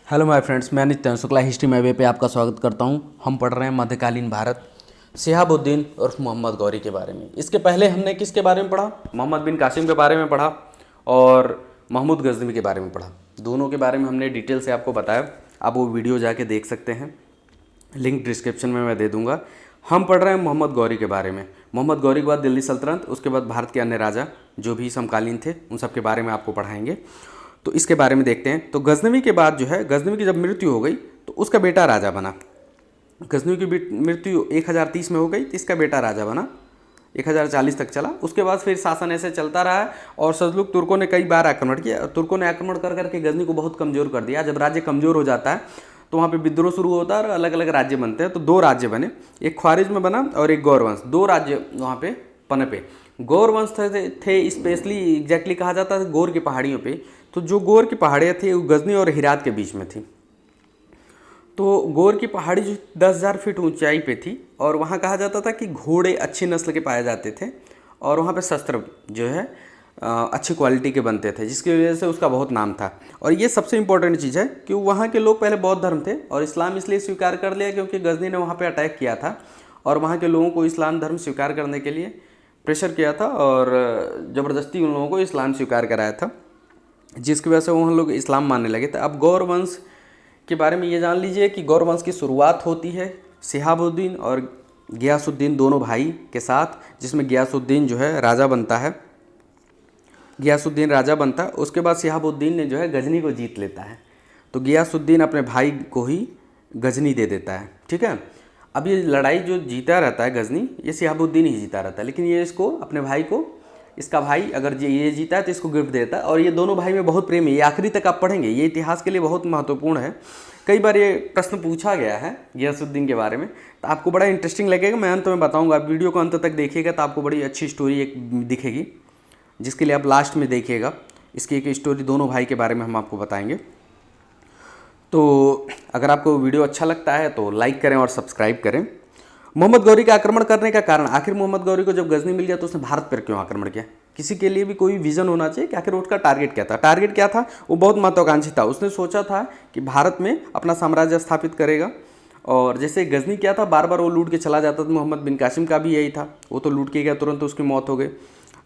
Hello my friends, मैं नित्य Shukla history में वे पे आपका स्वागत करता हूं। हम पढ़ रहे हैं मध्यकालीन भारत, शिहाबुद्दीन और मोहम्मद गौरी के बारे में। इसके पहले हमने किसके बारे में पढ़ा? मोहम्मद बिन कासिम के बारे में पढ़ा और महमूद गजनवी के बारे में पढ़ा। दोनों के बारे में हमने डिटेल से आपको बताया। आप वो वीडियो जाके देख सकते हैं, लिंक डिस्क्रिप्शन में मैं दे दूंगा। हम पढ़ रहे हैं मोहम्मद गौरी के बारे में। मोहम्मद गौरी के बाद दिल्ली सल्तनत, उसके बाद भारत के अन्य राजा जो भी समकालीन थे उन सब के बारे में आपको पढ़ाएंगे। तो इसके बारे में देखते हैं। तो गजनवी के बाद जो है, गजनवी की जब मृत्यु हो गई तो उसका बेटा राजा बना। गजनवी की मृत्यु 1030 में हो गई तो इसका बेटा राजा बना, 1040 तक चला। उसके बाद फिर शासन ऐसे चलता रहा है और सल्जुक तुर्कों ने कई बार आक्रमण किया। तुर्कों ने आक्रमण कर करके गजनी को बहुत कमज़ोर कर दिया। जब राज्य कमज़ोर हो जाता है तो वहाँ पे विद्रोह शुरू होता है और अलग अलग राज्य बनते हैं। तो दो राज्य बने, एक ख्वारिज में बना और एक गौर वंश। दो राज्य वहाँ पे पनपे। गौर वंश थे स्पेशली एग्जैक्टली कहा जाता था गौर की पहाड़ियों पे। तो जो गौर की पहाड़ियाँ थी वो गजनी और हिरात के बीच में थी। तो गौर की पहाड़ी जो 10,000 फीट ऊंचाई पे थी और वहाँ कहा जाता था कि घोड़े अच्छी नस्ल के पाए जाते थे और वहाँ पे शस्त्र जो है अच्छी क्वालिटी के बनते थे, जिसकी वजह से उसका बहुत नाम था। और ये सबसे इम्पोर्टेंट चीज़ है कि वहाँ के लोग पहले बौद्ध धर्म थे और इस्लाम इसलिए स्वीकार कर लिया क्योंकि गजनी ने वहाँ पे अटैक किया था और वहाँ के लोगों को इस्लाम धर्म स्वीकार करने के लिए प्रेशर किया था और ज़बरदस्ती उन लोगों को इस्लाम स्वीकार कराया था, जिसकी वजह से वहाँ लोग इस्लाम मानने लगे थे। अब गौर वंश के बारे में ये जान लीजिए कि गौर वंश की शुरुआत होती है शिहाबुद्दीन और गियासुद्दीन दोनों भाई के साथ, जिसमें गियासुद्दीन जो है राजा बनता है। गियासुद्दीन राजा बनता है, उसके बाद शिहाबुद्दीन ने जो है गजनी को जीत लेता है। तो गियासुद्दीन अपने भाई को ही गजनी दे देता है, ठीक है। अब ये लड़ाई जो जीता रहता है गजनी, ये शिहाबुद्दीन ही जीता रहता है, लेकिन ये इसको अपने भाई को, इसका भाई अगर ये जीता है तो इसको गिफ्ट देता है। और ये दोनों भाई में बहुत प्रेम है, ये आखिरी तक आप पढ़ेंगे, ये इतिहास के लिए बहुत महत्वपूर्ण है। कई बार ये प्रश्न पूछा गया है गियासुद्दीन के बारे में, तो आपको बड़ा इंटरेस्टिंग लगेगा। मैं अंत में बताऊंगा, आप वीडियो को अंत तक देखिएगा तो आपको बड़ी अच्छी स्टोरी एक दिखेगी, जिसके लिए आप लास्ट में देखिएगा। इसकी एक स्टोरी दोनों भाई के बारे में हम आपको बताएंगे। तो अगर आपको वीडियो अच्छा लगता है तो लाइक करें और सब्सक्राइब करें। मोहम्मद गौरी का आक्रमण करने का कारण, आखिर मोहम्मद गौरी को जब गजनी मिल गया तो उसने भारत पर क्यों आक्रमण किया? किसी के लिए भी कोई विजन होना चाहिए कि आखिर उसका टारगेट क्या था। टारगेट क्या था? वो बहुत महत्वाकांक्षी था। उसने सोचा था कि भारत में अपना साम्राज्य स्थापित करेगा। और जैसे गजनी क्या था, बार बार वो लूट के चला जाता था। मोहम्मद बिन कासिम का भी यही था, वो तो लूट के गया, तुरंत उसकी मौत हो गई।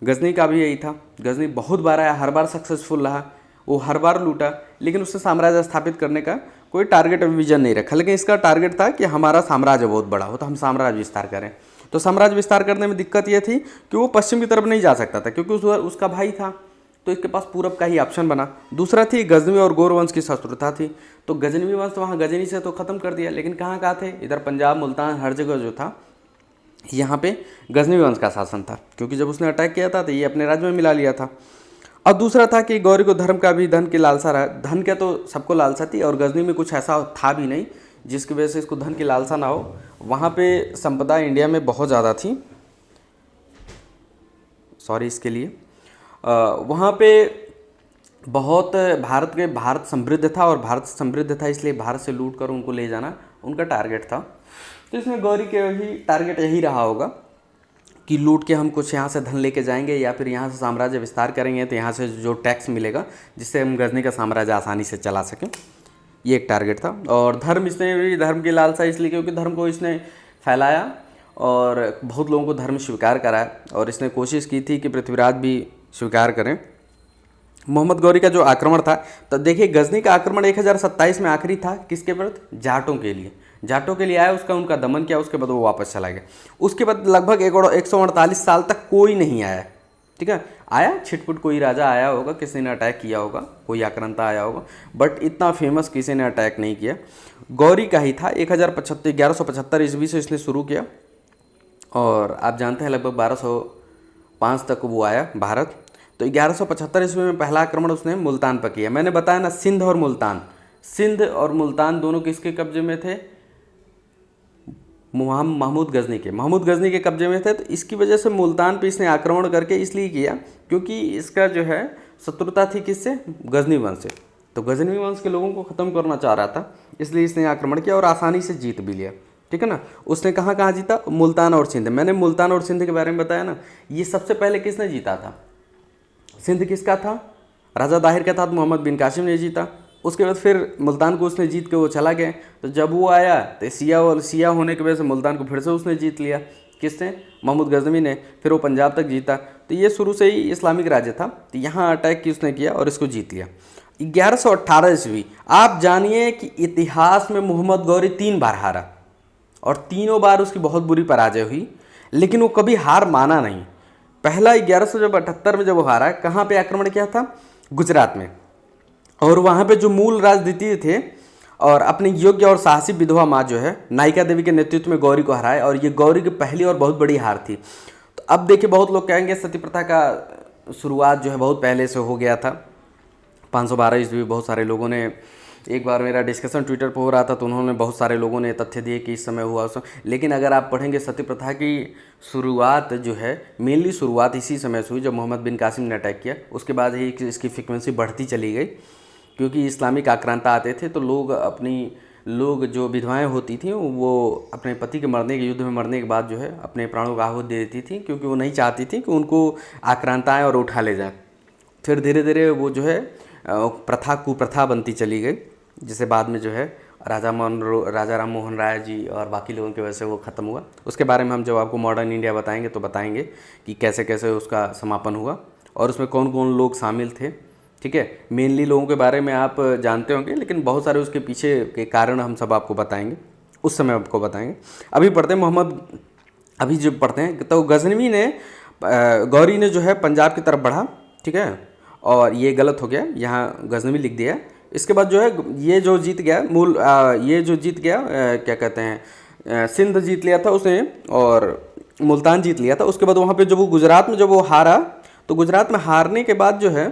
गजनी का भी यही था। गजनी बहुत बार आया, हर बार सक्सेसफुल रहा, वो हर बार लूटा, लेकिन उसने साम्राज्य स्थापित करने का कोई टारगेट विजन नहीं रखा। लेकिन इसका टारगेट था कि हमारा साम्राज्य बहुत बड़ा हो तो हम साम्राज्य विस्तार करें। तो साम्राज्य विस्तार करने में दिक्कत ये थी कि वो पश्चिम की तरफ नहीं जा सकता था क्योंकि उसका भाई था, तो इसके पास पूरब का ही ऑप्शन बना। दूसरा थी गजनवी और गौर वंश की शत्रुता थी। तो गजनवी वंश वहाँ गजनी से तो ख़त्म कर दिया, लेकिन कहाँ कहाँ थे? इधर पंजाब, मुल्तान, हर जगह जो था यहाँ पे गजनवी वंश का शासन था, क्योंकि जब उसने अटैक किया था तो ये अपने राज्य में मिला लिया था। और दूसरा था कि गौरी को धर्म का भी, धन की लालसा रहा। धन का तो सबको लालसा थी और गजनी में कुछ ऐसा था भी नहीं जिसकी वजह से इसको धन की लालसा ना हो। वहाँ पे संपदा इंडिया में बहुत ज़्यादा थी, सॉरी इसके लिए। वहाँ पे बहुत भारत समृद्ध था और भारत समृद्ध था इसलिए भारत से लूट कर उनको ले जाना उनका टारगेट था। तो इसमें गौरी के ही टारगेट यही रहा होगा कि लूट के हम कुछ यहाँ से धन लेके जाएंगे या फिर यहाँ से साम्राज्य विस्तार करेंगे तो यहाँ से जो टैक्स मिलेगा जिससे हम गजनी का साम्राज्य आसानी से चला सकें, ये एक टारगेट था। और धर्म, इसने भी धर्म की लालसा इसलिए क्योंकि धर्म को इसने फैलाया और बहुत लोगों को धर्म स्वीकार कराया और इसने कोशिश की थी कि पृथ्वीराज भी स्वीकार करें। मोहम्मद गौरी का जो आक्रमण था, तो देखिए गजनी का आक्रमण 1027 में आखिरी था, किसके प्रति? जाटों के लिए। जाटों के लिए आया, उनका दमन किया, उसके बाद वो वापस चला गया। उसके बाद लगभग 148 साल तक कोई नहीं आया, ठीक है। आया छिटपुट कोई राजा आया होगा, किसी ने अटैक किया होगा, कोई आक्रांता आया होगा, बट इतना फेमस किसी ने अटैक नहीं किया। गौरी का ही था। 1175 ईस्वी से इसने शुरू किया और आप जानते हैं लगभग 1205 तक वो आया भारत। तो 1175 ईस्वी में पहला आक्रमण उसने मुल्तान पर किया। मैंने बताया ना, सिंध और मुल्तान दोनों किसके कब्जे में थे? महमूद गजनी के कब्जे में थे। तो इसकी वजह से मुल्तान पे इसने आक्रमण करके इसलिए किया क्योंकि इसका जो है शत्रुता थी किससे? गजनी वंश से। तो गजनी वंश के लोगों को ख़त्म करना चाह रहा था, इसलिए इसने आक्रमण किया और आसानी से जीत भी लिया, ठीक है ना। उसने कहाँ कहाँ जीता? मुल्तान और सिंध। मैंने मुल्तान और सिंध के बारे में बताया ना। ये सबसे पहले किसने जीता था? सिंध किसका था? राजा दाहिर का था, मोहम्मद बिन कासिम ने जीता। उसके बाद फिर मुल्तान को उसने जीत के वो चला गया। तो जब वो आया तो सिया होने की वजह से मुल्तान को फिर से उसने जीत लिया। किसने? महमूद गजनवी ने। फिर वो पंजाब तक जीता। तो ये शुरू से ही इस्लामिक राज्य था। तो यहाँ अटैक की उसने किया और इसको जीत लिया। 1118 ईस्वी, आप जानिए कि इतिहास में मोहम्मद गौरी 3 बार हारा और तीनों बार उसकी बहुत बुरी पराजय हुई, लेकिन वो कभी हार माना नहीं। पहला 1178 में जब वो हारा, कहाँ पे आक्रमण किया था? गुजरात में। और वहाँ पे जो मूल राजनीति थे और अपनी योग्य और साहसी विधवा माँ जो है नायिका देवी के नेतृत्व में गौरी को हराए, और ये गौरी की पहली और बहुत बड़ी हार थी। तो अब देखिए, बहुत लोग कहेंगे सती प्रथा का शुरुआत जो है बहुत पहले से हो गया था, 512 ईस्वी। बहुत सारे लोगों ने, एक बार मेरा डिस्कशन ट्विटर पर हो रहा था तो उन्होंने बहुत सारे लोगों ने तथ्य दिए कि इस समय हुआ उस समय। लेकिन अगर आप पढ़ेंगे सती प्रथा की शुरुआत जो है मेनली शुरुआत इसी समय से हुई जब मोहम्मद बिन कासिम ने अटैक किया। उसके बाद ही इसकी फ्रिक्वेंसी बढ़ती चली गई, क्योंकि इस्लामिक आक्रांता आते थे तो लोग जो विधवाएं होती थीं वो अपने पति के मरने के, युद्ध में मरने के बाद जो है अपने प्राणों को आहुति दे देती थी, क्योंकि वो नहीं चाहती थी कि उनको आक्रांता आए और उठा ले जाए। फिर धीरे धीरे वो जो है प्रथा कुप्रथा बनती चली गई, जिसे बाद में जो है राजा राम मोहन राय जी और बाकी लोगों की वजह से वो ख़त्म हुआ। उसके बारे में हम जब आपको मॉडर्न इंडिया बताएंगे तो बताएंगे कि कैसे कैसे उसका समापन हुआ और उसमें कौन कौन लोग शामिल थे। ठीक है, मेनली लोगों के बारे में आप जानते होंगे, लेकिन बहुत सारे उसके पीछे के कारण हम सब आपको बताएंगे, उस समय आपको बताएंगे। अभी पढ़ते हैं अभी जो पढ़ते हैं तो गजनवी ने, गौरी ने जो है पंजाब की तरफ बढ़ा। ठीक है, और ये गलत हो गया, यहाँ गजनवी लिख दिया। इसके बाद जो है ये जो जीत गया क्या कहते हैं, सिंध जीत लिया था उसने और मुल्तान जीत लिया था। उसके बाद वहाँ पे जब वो गुजरात में जब वो हारा, तो गुजरात में हारने के बाद जो है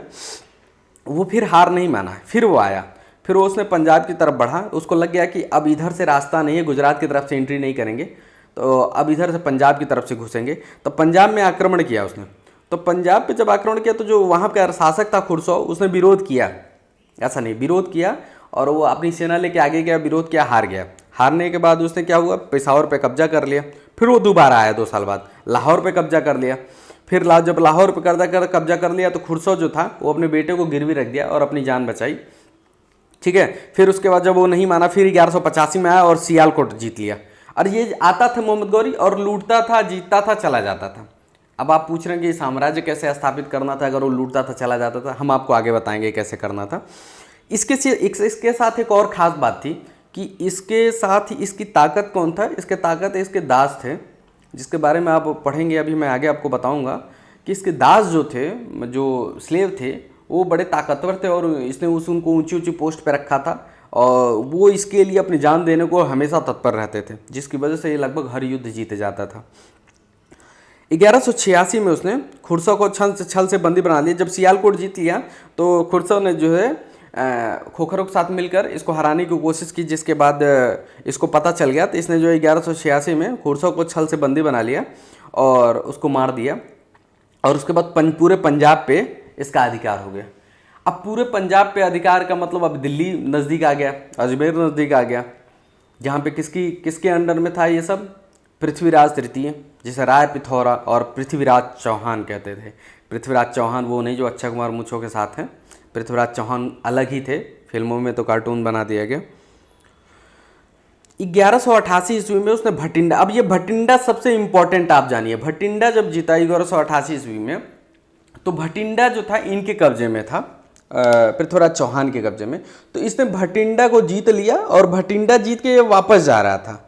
वो फिर हार नहीं माना, फिर वो आया, फिर वो उसने पंजाब की तरफ बढ़ा। उसको लग गया कि अब इधर से रास्ता नहीं है, गुजरात की तरफ से एंट्री नहीं करेंगे, तो अब इधर से पंजाब की तरफ से घुसेंगे। तो पंजाब में आक्रमण किया उसने। तो पंजाब पे जब आक्रमण किया तो जो वहाँ का शासक था खुरसो, उसने विरोध किया, ऐसा नहीं, विरोध किया और वो अपनी सेना लेके आगे गया, विरोध किया, हार गया। हारने के बाद उसने क्या हुआ, पेशावर पे कब्जा कर लिया। फिर वो दोबारा आया 2 साल बाद, लाहौर पे कब्जा कर लिया। फिर जब लाहौर पे कब्जा कर लिया तो खुरसो जो था वो अपने बेटे को गिरवी रख दिया और अपनी जान बचाई। ठीक है, फिर उसके बाद जब वो नहीं माना, फिर 1185 में आया और सियालकोट जीत लिया। और ये आता था मोहम्मद गौरी और लूटता था, जीतता था, चला जाता था। अब आप पूछ रहे हैं कि साम्राज्य कैसे स्थापित करना था अगर वो लूटता था, चला जाता था। हम आपको आगे बताएंगे कैसे करना था। इसके साथ एक और ख़ास बात थी कि इसके साथ ही इसकी ताकत कौन था, इसके ताकत इसके दास थे, जिसके बारे में आप पढ़ेंगे, अभी मैं आगे आपको बताऊंगा कि इसके दास जो थे, जो स्लेव थे, वो बड़े ताकतवर थे और इसने उनको ऊंची ऊंची पोस्ट पे रखा था और वो इसके लिए अपनी जान देने को हमेशा तत्पर रहते थे, जिसकी वजह से ये लगभग हर युद्ध जीते जाता था। 1186 में उसने खुरसो को छल से बंदी बना लिया। जब सियालकोट जीत लिया तो खुरसो ने जो है खोखरों के साथ मिलकर इसको हराने की कोशिश की, जिसके बाद इसको पता चल गया। तो इसने जो 1186 में खुरसो को छल से बंदी बना लिया और उसको मार दिया। और उसके बाद पूरे पंजाब पे इसका अधिकार हो गया। अब पूरे पंजाब पे अधिकार का मतलब अब दिल्ली नज़दीक आ गया, अजमेर नज़दीक आ गया, जहाँ पे किसके अंडर में था ये सब? पृथ्वीराज तृतीय, जिसे राय पिथौरा और पृथ्वीराज चौहान कहते थे। पृथ्वीराज चौहान वो नहीं जो अक्षय कुमार मूंछों के साथ हैं, पृथ्वीराज चौहान अलग ही थे, फिल्मों में तो कार्टून बना दिया गया। 1188 ईस्वी में उसने भटिंडा, अब ये भटिंडा सबसे इंपॉर्टेंट आप जानिए। भटिंडा जब जीता 1188 ईस्वी में, तो भटिंडा जो था इनके कब्जे में था, पृथ्वीराज चौहान के कब्जे में। तो इसने भटिंडा को जीत लिया और भटिंडा जीत के वापस जा रहा था।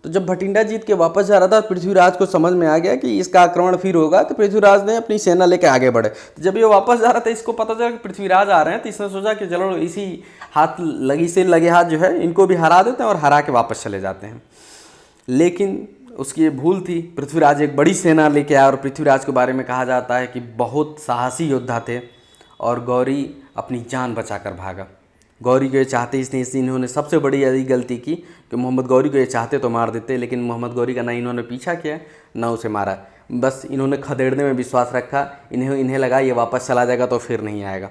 तो जब भटिंडा जीत के वापस जा रहा था, पृथ्वीराज को समझ में आ गया कि इसका आक्रमण फिर होगा, तो पृथ्वीराज ने अपनी सेना लेकर आगे बढ़े। तो जब ये वापस जा रहा था, इसको पता चला कि पृथ्वीराज आ रहे हैं, तो इसने सोचा कि चलो इसी लगे हाथ जो है इनको भी हरा देते हैं और हरा के वापस चले जाते हैं। लेकिन उसकी ये भूल थी। पृथ्वीराज एक बड़ी सेना लेके आया और पृथ्वीराज के बारे में कहा जाता है कि बहुत साहसी योद्धा थे और गौरी अपनी जान बचाकर भागा। गौरी को ये चाहते इन्होंने सबसे बड़ी यही गलती की कि मोहम्मद गौरी को ये चाहते तो मार देते, लेकिन मोहम्मद गौरी का ना इन्होंने पीछा किया ना उसे मारा। बस इन्होंने खदेड़ने में विश्वास रखा, इन्हें लगा ये वापस चला जाएगा तो फिर नहीं आएगा।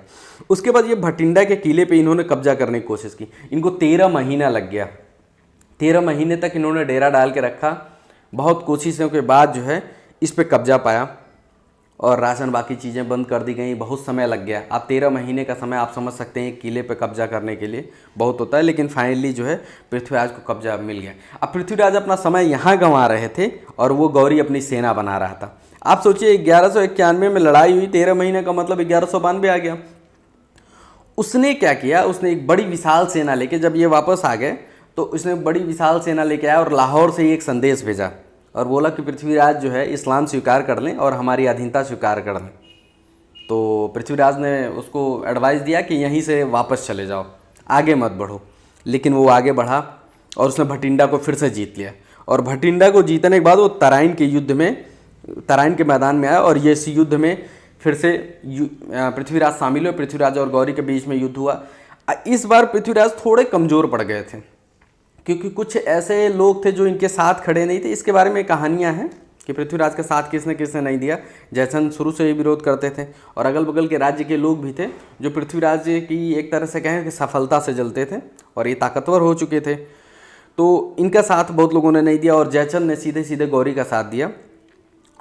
उसके बाद ये भटिंडा के किले पे इन्होंने कब्जा करने की कोशिश की। इनको 13 महीना लग गया। 13 महीने तक इन्होंने डेरा डाल के रखा। बहुत कोशिशों के बाद जो है इस पर कब्जा पाया और राशन बाकी चीज़ें बंद कर दी गई। बहुत समय लग गया। आप 13 महीने का समय आप समझ सकते हैं किले पे कब्जा करने के लिए बहुत होता है, लेकिन फाइनली जो है पृथ्वीराज को कब्जा मिल गया। अब पृथ्वीराज अपना समय यहाँ गंवा रहे थे और वो गौरी अपनी सेना बना रहा था। आप सोचिए 1191 में लड़ाई हुई, 13 महीने का मतलब 1192 आ गया। उसने क्या किया, उसने एक बड़ी विशाल सेना लेके, जब ये वापस आ गए तो उसने बड़ी विशाल सेना लेके आया और लाहौर से ही एक संदेश भेजा और बोला कि पृथ्वीराज जो है इस्लाम स्वीकार कर लें और हमारी अधीनता स्वीकार कर लें। तो पृथ्वीराज ने उसको एडवाइस दिया कि यहीं से वापस चले जाओ, आगे मत बढ़ो। लेकिन वो आगे बढ़ा और उसने भटिंडा को फिर से जीत लिया। और भटिंडा को जीतने के बाद वो तराइन के युद्ध में, तराइन के मैदान में आया और ये इस युद्ध में फिर से पृथ्वीराज शामिल हुए। पृथ्वीराज और गौरी के बीच में युद्ध हुआ। इस बार पृथ्वीराज थोड़े कमज़ोर पड़ गए थे क्योंकि कुछ ऐसे लोग थे जो इनके साथ खड़े नहीं थे। इसके बारे में कहानियां हैं कि पृथ्वीराज का साथ किसने किसने नहीं दिया। जयचंद शुरू से ही विरोध करते थे और अगल बगल के राज्य के लोग भी थे जो पृथ्वीराज की एक तरह से कहें कि सफलता से जलते थे और ये ताकतवर हो चुके थे। तो इनका साथ बहुत लोगों ने नहीं दिया और जयचंद ने सीधे सीधे गौरी का साथ दिया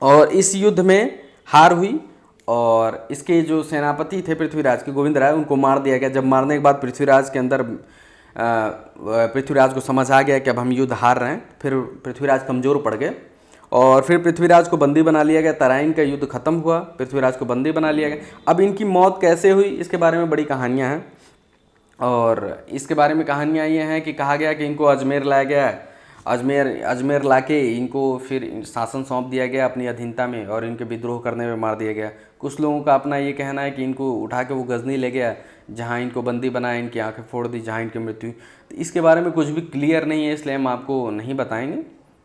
और इस युद्ध में हार हुई। और इसके जो सेनापति थे पृथ्वीराज के, गोविंद राय, उनको मार दिया गया। जब मारने के बाद पृथ्वीराज के अंदर पृथ्वीराज को समझ आ गया कि अब हम युद्ध हार रहे हैं। फिर पृथ्वीराज कमज़ोर पड़ गए और फिर पृथ्वीराज को बंदी बना लिया गया। तराइन का युद्ध खत्म हुआ, पृथ्वीराज को बंदी बना लिया गया। अब इनकी मौत कैसे हुई इसके बारे में बड़ी कहानियाँ हैं और इसके बारे में कहानियाँ ये हैं कि कहा गया कि इनको अजमेर लाया गया। अजमेर लाके इनको फिर शासन सौंप दिया गया अपनी अधीनता में और इनके विद्रोह करने में मार दिया गया। कुछ लोगों का अपना ये कहना है कि इनको उठा के वो गजनी ले गया जहाँ इनको बंदी बनाया, इनकी आंखें फोड़ दी, जहाँ इनकी मृत्यु। तो इसके बारे में कुछ भी क्लियर नहीं है, इसलिए हम आपको नहीं बताएंगे।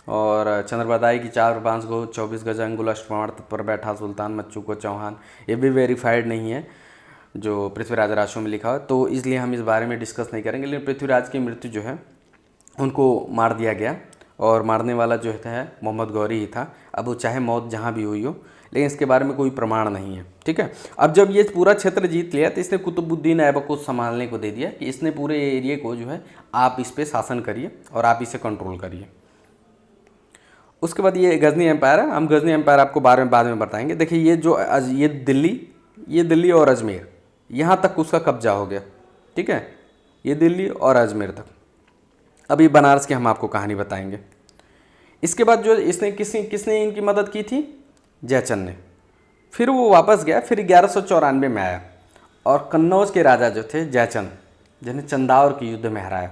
और चंद्रबदाई की 4 बांस गो 24 गज अंगुल अष्टप्रमाण तत्पर बैठा सुल्तान मच्चू को चौहान, ये भी वेरीफाइड नहीं है जो पृथ्वीराज राशों में लिखा हो, तो इसलिए हम इस बारे में डिस्कस नहीं करेंगे। लेकिन पृथ्वीराज की मृत्यु जो है उनको मार दिया गया और मारने वाला जो है मोहम्मद गौरी ही था। अब वो चाहे मौत जहाँ भी हुई हो, लेकिन इसके बारे में कोई प्रमाण नहीं है। ठीक है, अब जब ये पूरा क्षेत्र जीत लिया तो इसने कुतुबुद्दीन ऐबक को संभालने को दे दिया कि इसने पूरे एरिया को जो है आप इस पर शासन करिए और आप इसे कंट्रोल करिए। उसके बाद ये गजनी एम्पायर है। हम गजनी एम्पायर आपको बाद में बताएंगे। देखिए ये दिल्ली और अजमेर यहाँ तक उसका कब्जा हो गया। ठीक है, ये दिल्ली और अजमेर तक। अभी बनारस की हम आपको कहानी बताएंगे। इसके बाद जो इसने किसने इनकी मदद की थी, जयचंद ने। फिर वो वापस गया, फिर 1194 में आया और कन्नौज के राजा जो थे जयचंद, जिन्हें चंदावर के युद्ध में हराया।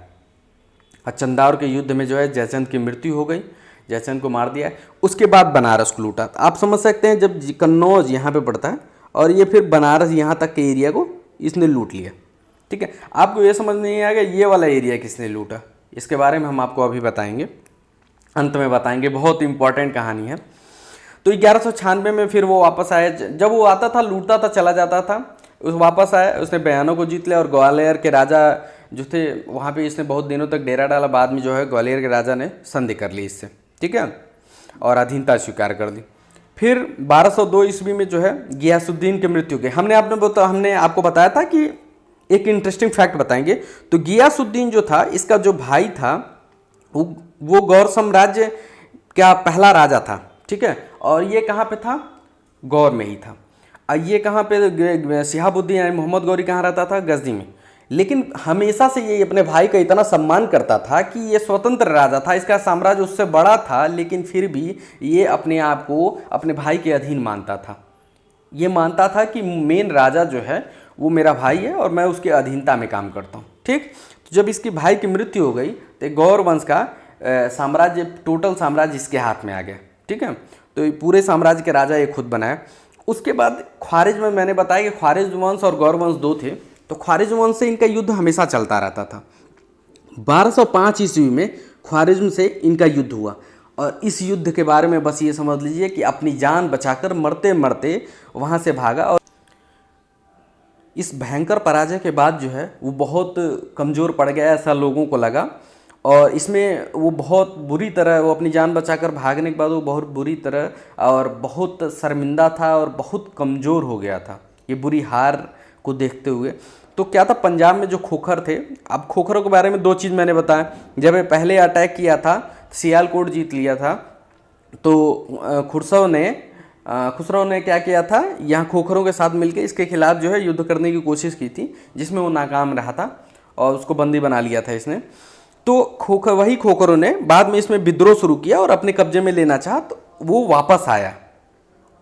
और चंदावर के युद्ध में जो है जयचंद की मृत्यु हो गई, जयचंद को मार दिया। उसके बाद बनारस को लूटा। आप समझ सकते हैं जब कन्नौज यहाँ पे पड़ता है और ये फिर बनारस यहाँ तक के एरिया को इसने लूट लिया। ठीक है, आपको ये समझ नहीं आएगा ये वाला एरिया किसने लूटा, इसके बारे में हम आपको अभी बताएंगे, अंत में बताएंगे। बहुत इंपॉर्टेंट कहानी है। तो 1196 में फिर वो वापस आया। जब वो आता था लूटता था चला जाता था, उस वापस आया, उसने बयानों को जीत लिया और ग्वालियर के राजा जो थे वहाँ पे इसने बहुत दिनों तक डेरा डाला। बाद में जो है ग्वालियर के राजा ने संधि कर ली इससे। ठीक है, और अधीनता स्वीकार कर दी। फिर 1202 ईस्वी में जो है गियासुद्दीन की मृत्यु हो गई। हमने आपको बताया था कि एक इंटरेस्टिंग फैक्ट बताएंगे। तो गियासुद्दीन जो था, इसका जो भाई था वो गौर साम्राज्य का पहला राजा था। ठीक है, और ये कहाँ पे था, गौर में ही था। और ये कहाँ पे, शिहाबुद्दीन यानी मोहम्मद गौरी कहाँ रहता था, गजनी में। लेकिन हमेशा से ये अपने भाई का इतना सम्मान करता था कि ये स्वतंत्र राजा था, इसका साम्राज्य उससे बड़ा था, लेकिन फिर भी ये अपने आप को अपने भाई के अधीन मानता था। ये मानता था कि मेन राजा जो है वो मेरा भाई है और मैं उसके अधीनता में काम करता हूँ। ठीक, तो जब इसके भाई की मृत्यु हो गई तो गौर वंश का साम्राज्य, टोटल साम्राज्य इसके हाथ में आ गया। ठीक है, तो ये पूरे साम्राज्य के राजा ये खुद बनाया। उसके बाद ख्वारिज में मैंने बताया कि ख्वारिज वंश और गौर वंश दो थे, तो ख्वारिज वंश से इनका युद्ध हमेशा चलता रहता था। 1205 ईस्वी में ख्वारिज्म से इनका युद्ध हुआ और इस युद्ध के बारे में बस ये समझ लीजिए कि अपनी जान बचाकर मरते मरते वहाँ से भागा। और इस भयंकर पराजय के बाद जो है वो बहुत कमज़ोर पड़ गया, ऐसा लोगों को लगा। और इसमें वो बहुत बुरी तरह, वो अपनी जान बचाकर भागने के बाद वो बहुत बुरी तरह और बहुत शर्मिंदा था और बहुत कमज़ोर हो गया था ये बुरी हार को देखते हुए। तो क्या था, पंजाब में जो खोखर थे, अब खोखरों के बारे में 2 चीज़ मैंने बताया। जब ये पहले अटैक किया था, सियालकोट जीत लिया था, तो खुसरो ने खुसरो ने क्या किया था, यहाँ खोखरों के साथ मिलकर इसके खिलाफ जो है युद्ध करने की कोशिश की थी, जिसमें वो नाकाम रहा था और उसको बंदी बना लिया था इसने। तो वही खोखरों ने बाद में इसमें विद्रोह शुरू किया और अपने कब्जे में लेना चाहा, तो वो वापस आया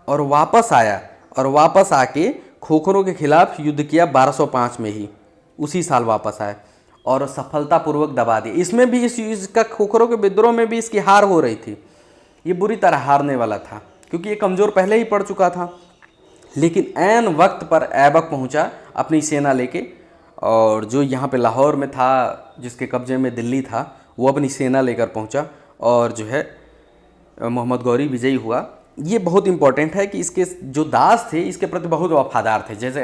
और वापस आके खोखरों के खिलाफ युद्ध किया 1205 में ही, उसी साल वापस आया और सफलतापूर्वक दबा दिया। इसमें भी इसका खोखरों के विद्रोह में भी इसकी हार हो रही थी, ये बुरी तरह हारने वाला था क्योंकि ये कमज़ोर पहले ही पड़ चुका था। लेकिन ऐन वक्त पर ऐबक पहुंचा अपनी सेना लेके, और जो यहाँ पे लाहौर में था जिसके कब्जे में दिल्ली था, वो अपनी सेना लेकर पहुंचा और जो है मोहम्मद गौरी विजयी हुआ। ये बहुत इंपॉर्टेंट है कि इसके जो दास थे इसके प्रति बहुत वफादार थे। जैसे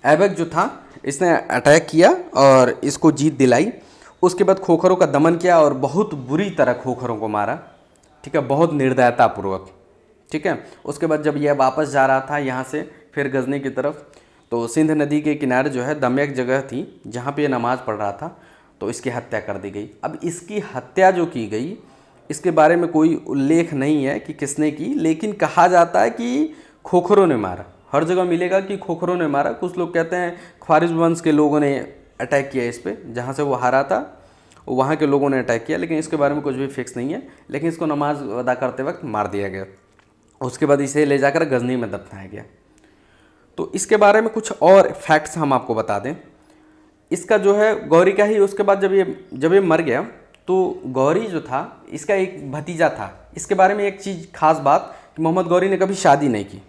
ऐबक जो था, इसने अटैक किया और इसको जीत दिलाई। उसके बाद खोखरों का दमन किया और बहुत बुरी तरह खोखरों को मारा, ठीक है, बहुत निर्दयतापूर्वक, ठीक है। उसके बाद जब यह वापस जा रहा था यहाँ से फिर गजनी की तरफ, तो सिंध नदी के किनारे जो है दमयक जगह थी जहाँ पे ये नमाज़ पढ़ रहा था, तो इसकी हत्या कर दी गई। अब इसकी हत्या जो की गई इसके बारे में कोई उल्लेख नहीं है कि किसने की, लेकिन कहा जाता है कि खोखरों ने मारा। हर जगह मिलेगा कि खोखरों ने मारा। कुछ लोग कहते हैं ख्वारिज वंश के लोगों ने अटैक किया इस पर, जहाँ से वो हारा था वहाँ के लोगों ने अटैक किया, लेकिन इसके बारे में कुछ भी फिक्स नहीं है। लेकिन इसको नमाज अदा करते वक्त मार दिया गया। उसके बाद इसे ले जाकर गजनी में दफनाया गया। तो इसके बारे में कुछ और फैक्ट्स हम आपको बता दें। इसका जो है गौरी का ही, उसके बाद जब ये मर गया तो गौरी जो था इसका एक भतीजा था। इसके बारे में एक चीज़ खास बात कि मोहम्मद गौरी ने कभी शादी नहीं की।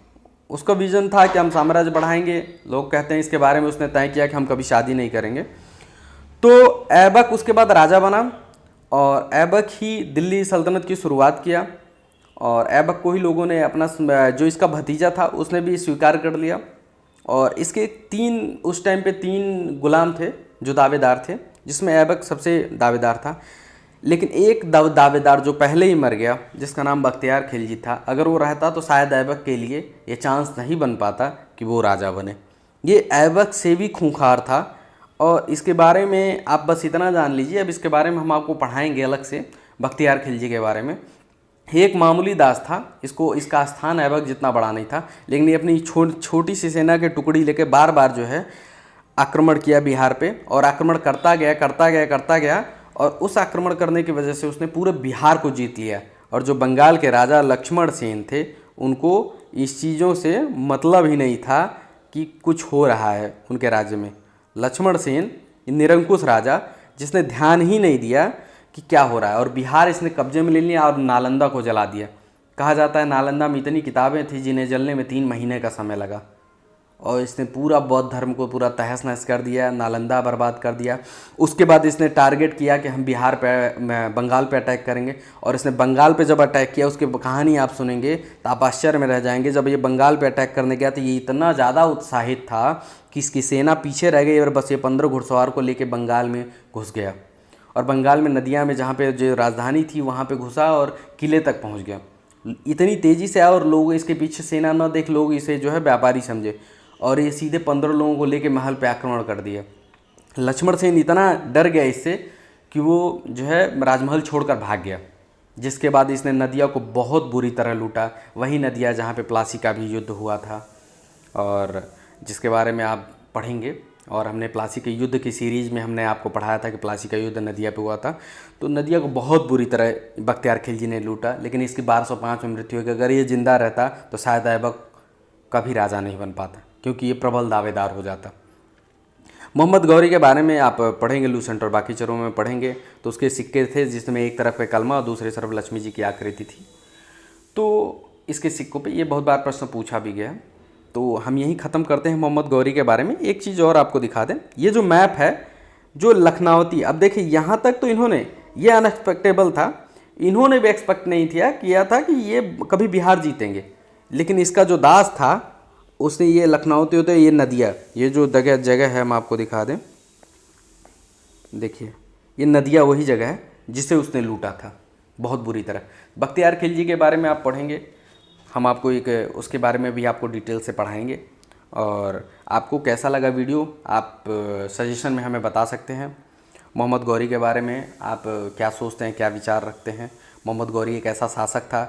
उसका विज़न था कि हम साम्राज्य बढ़ाएंगे। लोग कहते हैं इसके बारे में उसने तय किया कि हम कभी शादी नहीं करेंगे। तो ऐबक उसके बाद राजा बना और ऐबक ही दिल्ली सल्तनत की शुरुआत किया, और ऐबक को ही लोगों ने अपना, जो इसका भतीजा था उसने भी स्वीकार कर लिया। और इसके उस टाइम पे तीन गुलाम थे जो दावेदार थे, जिसमें ऐबक सबसे दावेदार था। लेकिन एक दावेदार जो पहले ही मर गया, जिसका नाम बख्तियार खिलजी था, अगर वो रहता तो शायद ऐबक के लिए ये चांस नहीं बन पाता कि वो राजा बने। ये ऐबक से भी खूंखार था। और इसके बारे में आप बस इतना जान लीजिए, अब इसके बारे में हम आपको पढ़ाएंगे अलग से, बख्तियार खिलजी के बारे में। एक मामूली दास था, इसका स्थान ऐबक जितना बड़ा नहीं था, लेकिन ये अपनी छोटी सी सेना के टुकड़ी लेके बार बार जो है आक्रमण किया बिहार पे, और आक्रमण करता गया और उस आक्रमण करने की वजह से उसने पूरे बिहार को जीत लिया। और जो बंगाल के राजा लक्ष्मण सेन थे, उनको इस चीज़ों से मतलब ही नहीं था कि कुछ हो रहा है उनके राज्य में। लक्ष्मण सेन निरंकुश राजा, जिसने ध्यान ही नहीं दिया कि क्या हो रहा है, और बिहार इसने कब्जे में ले लिया और नालंदा को जला दिया। कहा जाता है नालंदा में इतनी किताबें थी जिन्हें जलने में 3 महीने का समय लगा, और इसने पूरा बौद्ध धर्म को पूरा तहस नहस कर दिया, नालंदा बर्बाद कर दिया। उसके बाद इसने टारगेट किया कि हम बंगाल पे अटैक करेंगे, और इसने बंगाल पे जब अटैक किया, उसकी कहानी आप सुनेंगे तो आप आश्चर्य में रह जाएंगे। जब ये बंगाल पे अटैक करने गया तो ये इतना ज़्यादा उत्साहित था कि इसकी सेना पीछे रह गई और बस ये 15 घुड़सवार को लेकर बंगाल में घुस गया, और बंगाल में नदियाँ में जहाँ पे जो राजधानी थी वहाँ पे घुसा और किले तक पहुँच गया। इतनी तेज़ी से आया और लोग इसके पीछे सेना न देख, लोग इसे जो है व्यापारी समझे, और ये सीधे 15 लोगों को लेके महल पे आक्रमण कर दिया। लक्ष्मण सेन इतना डर गया इससे कि वो जो है राजमहल छोड़कर भाग गया, जिसके बाद इसने नदिया को बहुत बुरी तरह लूटा। वही नदिया जहाँ पे प्लासी का भी युद्ध हुआ था, और जिसके बारे में आप पढ़ेंगे। और हमने प्लासी के युद्ध की सीरीज़ में हमने आपको पढ़ाया था कि प्लासी का युद्ध नदिया पे हुआ था। तो नदिया को बहुत बुरी तरह बख्तियार खिलजी ने लूटा, लेकिन इसकी 1205 में मृत्यु हो गई। अगर ये जिंदा रहता तो शायद ऐबक कभी राजा नहीं बन पाता, क्योंकि ये प्रबल दावेदार हो जाता। मोहम्मद गौरी के बारे में आप पढ़ेंगे लूसेंट और बाकी चरों में पढ़ेंगे, तो उसके सिक्के थे जिसमें एक तरफ पे कलमा और दूसरी तरफ लक्ष्मी जी की आकृति थी। तो इसके सिक्कों पे ये बहुत बार प्रश्न पूछा भी गया। तो हम यही ख़त्म करते हैं मोहम्मद गौरी के बारे में। एक चीज़ और आपको दिखा दें, ये जो मैप है जो लखनऊती, अब देखिए यहाँ तक तो इन्होंने, ये अनएक्सपेक्टेबल था, इन्होंने भी एक्सपेक्ट नहीं किया था कि ये कभी बिहार जीतेंगे। लेकिन इसका जो दास था उसने ये लखनऊती होते, ये नदिया, ये जो जगह है हम आपको दिखा दें, देखिए ये नदिया वही जगह है जिसे उसने लूटा था बहुत बुरी तरह। बख्तियार खिलजी के बारे में आप पढ़ेंगे, हम आपको एक उसके बारे में भी आपको डिटेल से पढ़ाएंगे। और आपको कैसा लगा वीडियो आप सजेशन में हमें बता सकते हैं। मोहम्मद गौरी के बारे में आप क्या सोचते हैं, क्या विचार रखते हैं? मोहम्मद गौरी एक ऐसा शासक था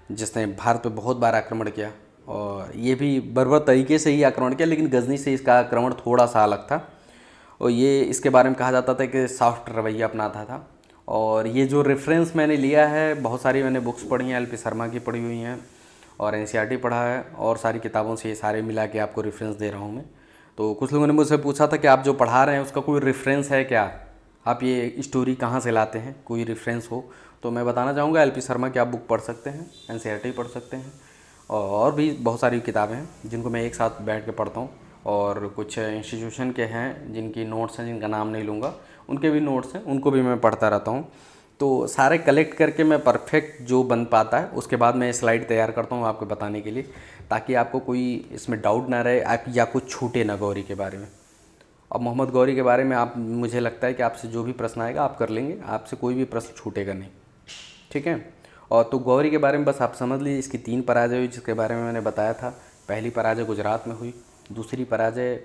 जिसने भारत पे बहुत बार आक्रमण किया, और ये भी बर्बर तरीके से ही आक्रमण किया, लेकिन गजनी से इसका आक्रमण थोड़ा सा अलग था। और ये इसके बारे में कहा जाता था कि सॉफ्ट रवैया अपनाता था। और ये जो रेफरेंस मैंने लिया है, बहुत सारी मैंने बुक्स पढ़ी हैं, एल.पी. शर्मा की पढ़ी हुई हैं और एनसीईआरटी पढ़ा है, और सारी किताबों से ये सारे मिला के आपको रेफरेंस दे रहा हूँ मैं। तो कुछ लोगों ने मुझसे पूछा था कि आप जो पढ़ा रहे हैं उसका कोई रेफरेंस है क्या, आप ये स्टोरी कहाँ से लाते हैं, कोई रेफरेंस हो। तो मैं बताना चाहूँगा एल.पी. शर्मा की आप बुक पढ़ सकते हैं, एनसीईआरटी पढ़ सकते हैं, और भी बहुत सारी किताबें हैं जिनको मैं एक साथ बैठ के पढ़ता हूँ। और कुछ इंस्टीट्यूशन के हैं जिनकी नोट्स हैं, जिनका नाम नहीं लूँगा, उनके भी नोट्स हैं, उनको भी मैं पढ़ता रहता हूँ। तो सारे कलेक्ट करके मैं परफेक्ट जो बन पाता है उसके बाद मैं स्लाइड तैयार करता हूँ आपको बताने के लिए, ताकि आपको कोई इसमें डाउट ना रहे या कुछ छूटे ना गौरी के बारे में। अब मोहम्मद गौरी के बारे में आप, मुझे लगता है कि आपसे जो भी प्रश्न आएगा आप कर लेंगे, आपसे कोई भी प्रश्न छूटेगा नहीं, ठीक है। और तो गौरी के बारे में बस आप समझ लीजिए, इसकी 3 पराजय हुई जिसके बारे में मैंने बताया था। पहली पराजय गुजरात में हुई, दूसरी पराजय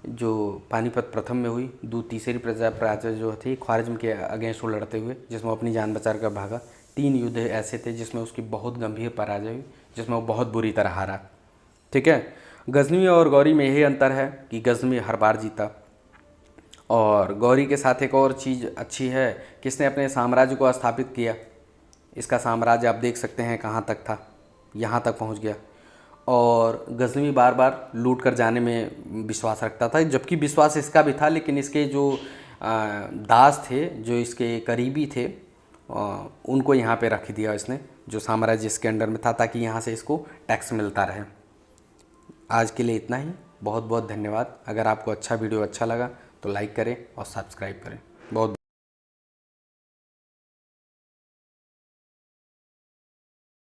जो पानीपत प्रथम में हुई, तीसरी पराजय जो थी ख्वारिज्म के अगेंस्ट वो लड़ते हुए, जिसमें वो अपनी जान बचा कर भागा। 3 युद्ध ऐसे थे जिसमें उसकी बहुत गंभीर पराजय हुई, जिसमें वो बहुत बुरी तरह हारा, ठीक है। गजनवी और गौरी में यही अंतर है कि गजनवी हर बार जीता, और गौरी के साथ एक और चीज़ अच्छी है कि इसने अपने साम्राज्य को स्थापित किया। इसका साम्राज्य आप देख सकते हैं कहाँ तक था, यहाँ तक पहुँच गया। और गजनवी बार बार लूट कर जाने में विश्वास रखता था, जबकि विश्वास इसका भी था, लेकिन इसके जो दास थे, जो इसके करीबी थे, उनको यहाँ पे रख दिया इसने, जो साम्राज्य इसके अंडर में था, ताकि यहाँ से इसको टैक्स मिलता रहे। आज के लिए इतना ही, बहुत बहुत धन्यवाद। अगर आपको वीडियो अच्छा लगा तो लाइक करें और सब्सक्राइब करें। बहुत